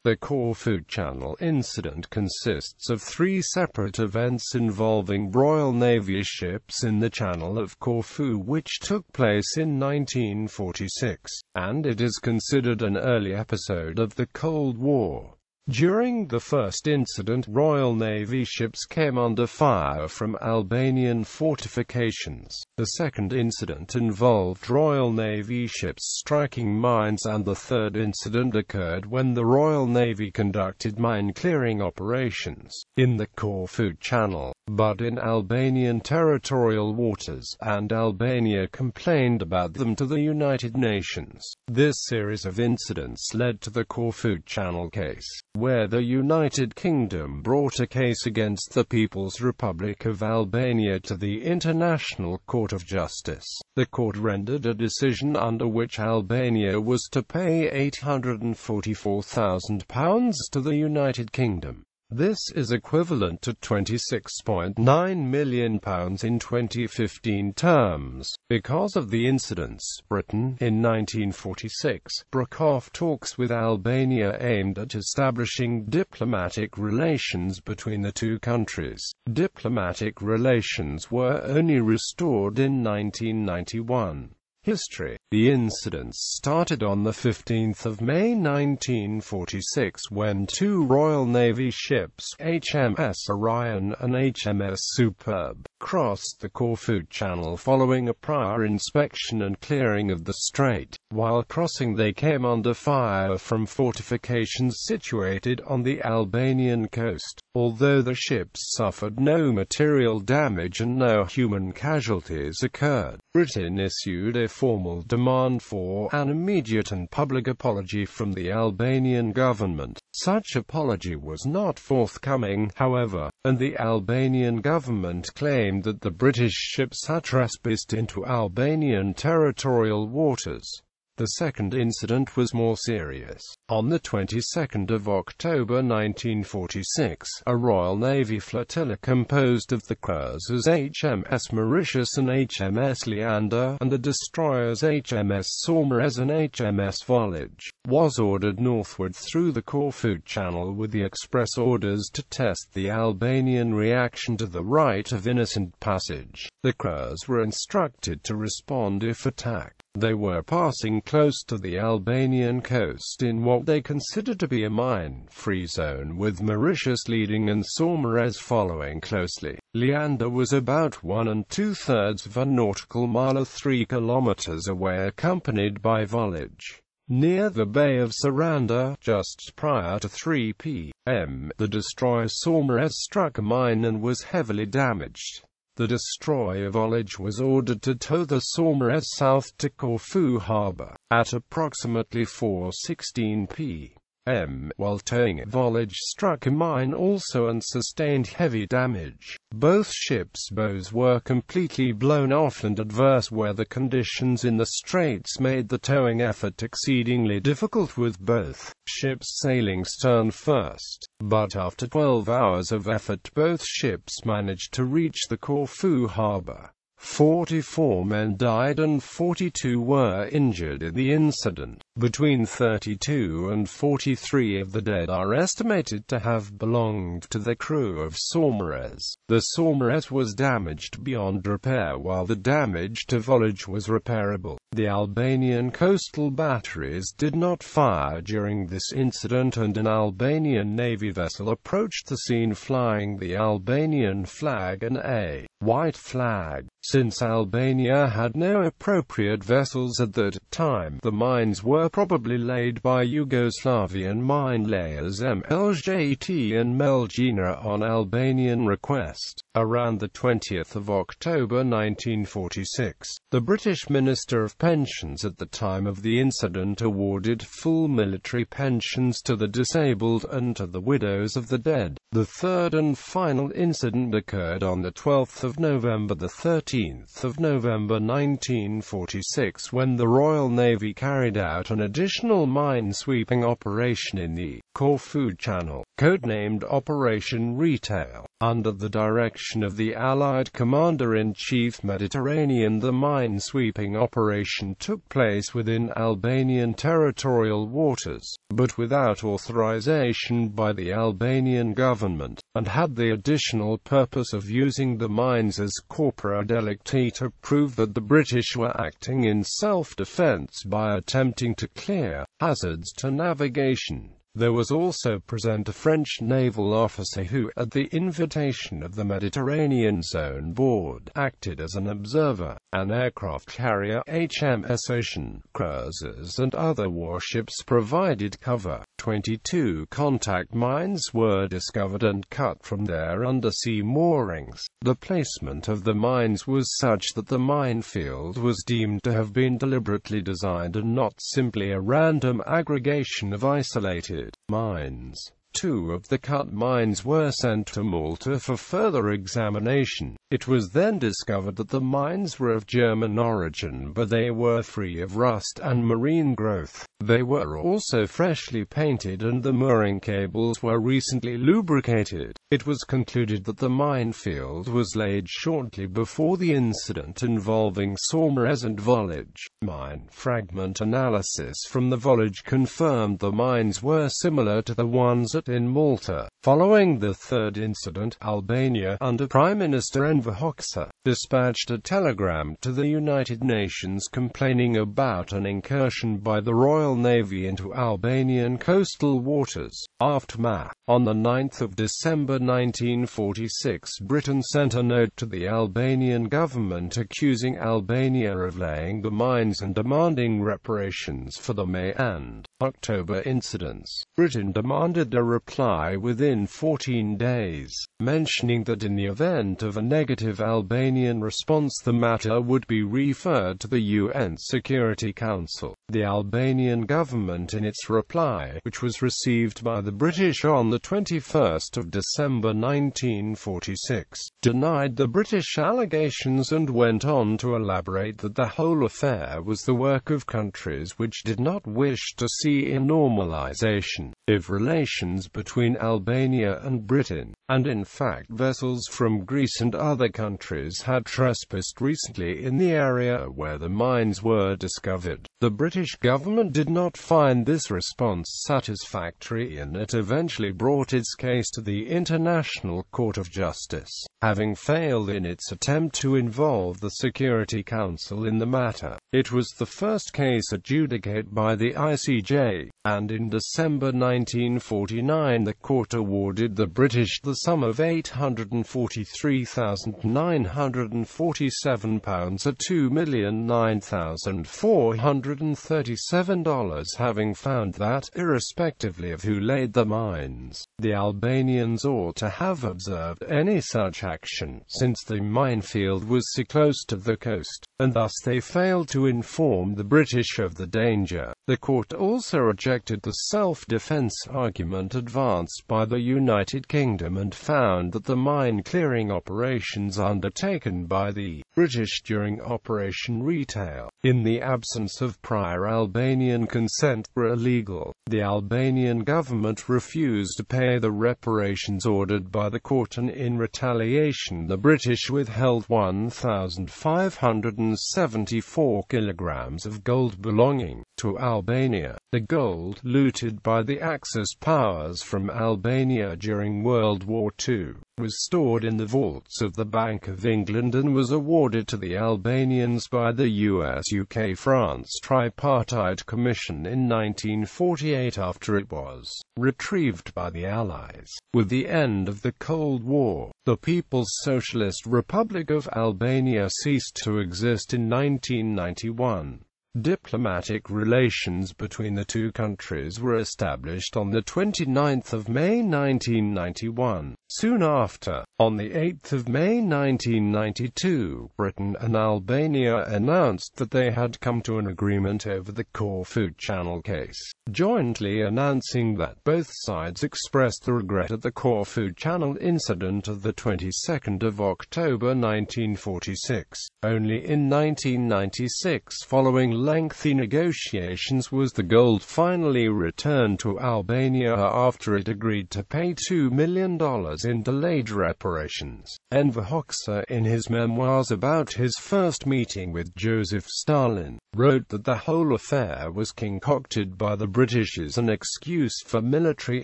The Corfu Channel Incident consists of three separate events involving Royal Navy ships in the Channel of Corfu which took place in 1946, and it is considered an early episode of the Cold War. During the first incident, Royal Navy ships came under fire from Albanian fortifications. The second incident involved Royal Navy ships striking mines, and the third incident occurred when the Royal Navy conducted mine-clearing operations in the Corfu Channel, but in Albanian territorial waters, and Albania complained about them to the United Nations. This series of incidents led to the Corfu Channel Case, where the United Kingdom brought a case against the People's Republic of Albania to the International Court of Justice. The court rendered a decision under which Albania was to pay £844,000 to the United Kingdom. This is equivalent to £26.9 million in 2015 terms. Because of the incidents, Britain, in 1946, broke off talks with Albania aimed at establishing diplomatic relations between the two countries. Diplomatic relations were only restored in 1991. History. The incidents started on the 15th of May 1946 when two Royal Navy ships, HMS Orion and HMS Superb, crossed the Corfu Channel following a prior inspection and clearing of the strait. While crossing, they came under fire from fortifications situated on the Albanian coast. Although the ships suffered no material damage and no human casualties occurred, Britain issued a formal demand for an immediate and public apology from the Albanian government. Such apology was not forthcoming, however, and the Albanian government claimed that the British ships had trespassed into Albanian territorial waters. The second incident was more serious. On the 22nd of October 1946, a Royal Navy flotilla composed of the cruisers HMS Mauritius and HMS Leander, and the destroyers HMS Saumarez and HMS Voyage, was ordered northward through the Corfu Channel with the express orders to test the Albanian reaction to the right of innocent passage. The crews were instructed to respond if attacked. They were passing close to the Albanian coast in what they considered to be a mine-free zone, with Mauritius leading and Saumarez following closely. Leander was about 1 2/3 of a nautical mile or 3 kilometers away, accompanied by Voyage. Near the Bay of Saranda, just prior to 3 p.m., the destroyer Saumarez struck a mine and was heavily damaged. The destroyer Voyage was ordered to tow the Saumarez south to Corfu harbour. At approximately 4:16 p.m., while towing, Voyage struck a mine also and sustained heavy damage. Both ships' bows were completely blown off, and adverse weather conditions in the straits made the towing effort exceedingly difficult, with both ships sailing stern first. But after 12 hours of effort, both ships managed to reach the Corfu harbour. 44 men died and 42 were injured in the incident. Between 32 and 43 of the dead are estimated to have belonged to the crew of Saumarez. The Saumarez was damaged beyond repair, while the damage to Voyage was repairable. The Albanian coastal batteries did not fire during this incident, and an Albanian Navy vessel approached the scene flying the Albanian flag and a white flag. Since Albania had no appropriate vessels at that time, the mines were probably laid by Yugoslavian mine layers MLJT and Melgina on Albanian request. Around the 20th of October 1946, the British Minister of Pensions at the time of the incident awarded full military pensions to the disabled and to the widows of the dead. The third and final incident occurred on the 12th of November, the 13th of November 1946, when the Royal Navy carried out an additional mine-sweeping operation in the Corfu Channel, codenamed Operation Retail. Under the direction of the Allied Commander-in-Chief Mediterranean, the mine-sweeping operation took place within Albanian territorial waters, but without authorization by the Albanian government, and had the additional purpose of using the mines as corpora delicti to prove that the British were acting in self-defense by attempting to clear hazards to navigation. There was also present a French naval officer who, at the invitation of the Mediterranean Zone Board, acted as an observer. An aircraft carrier, HMS Ocean, cruisers and other warships provided cover. 22 contact mines were discovered and cut from their undersea moorings. The placement of the mines was such that the minefield was deemed to have been deliberately designed and not simply a random aggregation of isolated mines. 2 of the cut mines were sent to Malta for further examination. It was then discovered that the mines were of German origin, but they were free of rust and marine growth. They were also freshly painted and the mooring cables were recently lubricated. It was concluded that the minefield was laid shortly before the incident involving Saumarez and Volage. Mine fragment analysis from the Volage confirmed the mines were similar to the ones in Malta. Following the third incident, Albania, under Prime Minister Enver Hoxha, dispatched a telegram to the United Nations complaining about an incursion by the Royal Navy into Albanian coastal waters. Aftermath. On the 9th of December 1946, Britain sent a note to the Albanian government accusing Albania of laying the mines and demanding reparations for the May and October incidents. Britain demanded a reply within 14 days, mentioning that in the event of a negative Albanian response the matter would be referred to the UN Security Council. The Albanian government, in its reply, which was received by the British on the 21st of December 1946, denied the British allegations and went on to elaborate that the whole affair was the work of countries which did not wish to see a normalization of relations between Albania and Britain, and in fact vessels from Greece and other countries had trespassed recently in the area where the mines were discovered. The British government did not find this response satisfactory and it eventually brought its case to the International Court of Justice, having failed in its attempt to involve the Security Council in the matter. It was the first case adjudicated by the ICJ, and in December 1949 the court awarded the British the sum of £843,947 or $2,009,437, having found that, irrespectively of who laid the mines, the Albanians ought to have observed any such action, since the minefield was so close to the coast, and thus they failed to inform the British of the danger. The court also rejected the self-defense argument advanced by the United Kingdom and found that the mine-clearing operations undertaken by the British during Operation Retail, in the absence of prior Albanian consent, were illegal. The Albanian government refused to pay the reparations ordered by the court, and in retaliation the British withheld 1,574 kilograms of gold belonging to Albania. The gold, looted by the Axis powers from Albania during World War II, was stored in the vaults of the Bank of England and was awarded to the Albanians by the US-UK-France Tripartite Commission in 1948 after it was retrieved by the Allies. With the end of the Cold War, the People's Socialist Republic of Albania ceased to exist in 1991. Diplomatic relations between the two countries were established on the 29th of May 1991. Soon after, on the 8th of May 1992, Britain and Albania announced that they had come to an agreement over the Corfu Channel case, jointly announcing that both sides expressed the regret at the Corfu Channel Incident of the 22nd of October 1946. Only in 1996, following lengthy negotiations, was the gold finally returned to Albania after it agreed to pay $2 million factors in delayed reparations. Enver Hoxha, in his memoirs about his first meeting with Joseph Stalin, wrote that the whole affair was concocted by the British as an excuse for military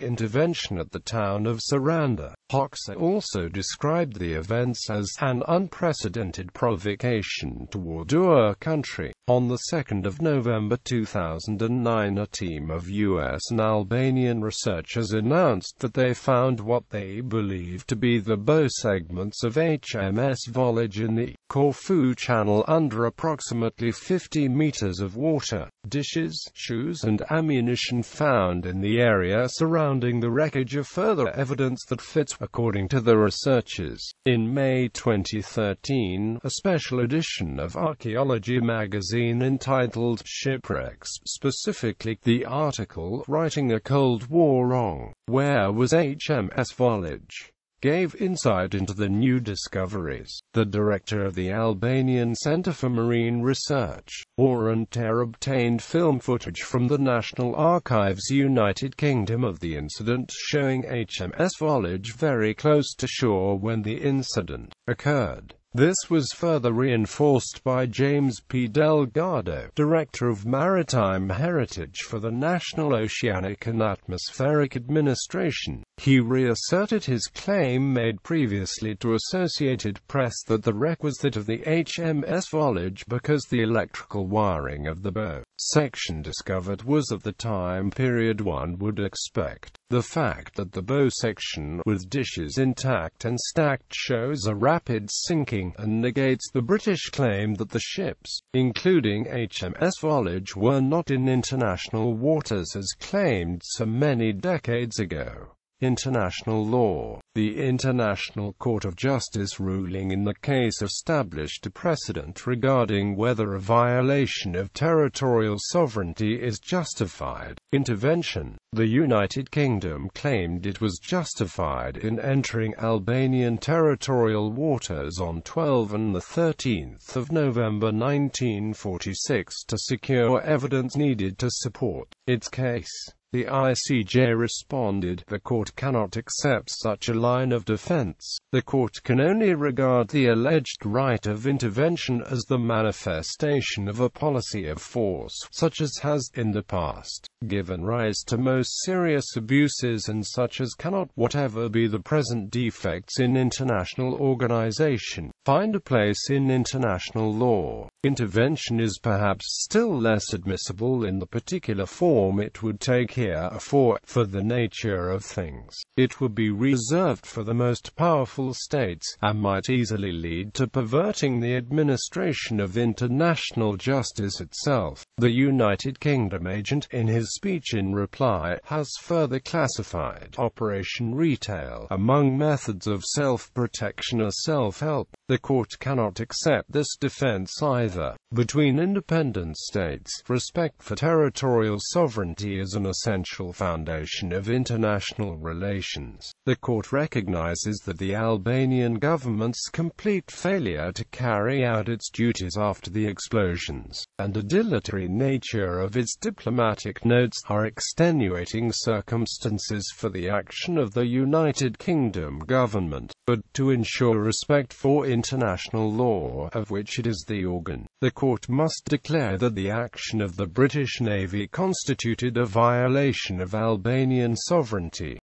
intervention at the town of Saranda. Hoxha also described the events as an unprecedented provocation toward our country. On the 2nd of November 2009, a team of US and Albanian researchers announced that they found what they believed to be the bow segments of HMS Voyage in the Corfu Channel under approximately 50 meters of water. Dishes, shoes and ammunition found in the area surrounding the wreckage are further evidence that fits, according to the researchers. In May 2013, a special edition of Archaeology magazine entitled Shipwrecks, specifically the article "Writing a Cold War.During, Where Was HMS Voyage?", gave insight into the new discoveries. The director of the Albanian Centre for Marine Research, Orhan Ter, obtained film footage from the National Archives, United Kingdom, of the incident, showing HMS Voyage very close to shore when the incident occurred. This was further reinforced by James P. Delgado, Director of Maritime Heritage for the National Oceanic and Atmospheric Administration. He reasserted his claim made previously to Associated Press that the wreck was that of the HMS Voyage because the electrical wiring of the bow section discovered was of the time period one would expect. The fact that the bow section, with dishes intact and stacked, shows a rapid sinking and negates the British claim that the ships, including HMS Voyage, were not in international waters as claimed so many decades ago. International law. The International Court of Justice ruling in the case established a precedent regarding whether a violation of territorial sovereignty is justified. Intervention. The United Kingdom claimed it was justified in entering Albanian territorial waters on 12 and 13 November 1946 to secure evidence needed to support its case. The ICJ responded, the court cannot accept such a line of defense. The court can only regard the alleged right of intervention as the manifestation of a policy of force, such as has, in the past, given rise to most serious abuses and such as cannot, whatever be the present defects in international organization, find a place in international law. Intervention is perhaps still less admissible in the particular form it would take here, for the nature of things, it would be reserved for the most powerful states, and might easily lead to perverting the administration of international justice itself. The United Kingdom agent, in his speech in reply, has further classified Operation Retail among methods of self-protection or self-help. The court cannot accept this defense either. Between independent states, respect for territorial sovereignty is an essential foundation of international relations. The court recognizes that the Albanian government's complete failure to carry out its duties after the explosions, and the dilatory nature of its diplomatic notes, are extenuating circumstances for the action of the United Kingdom government. But, to ensure respect for international law, of which it is the organ, the court must declare that the action of the British Navy constituted a violation of Albanian sovereignty.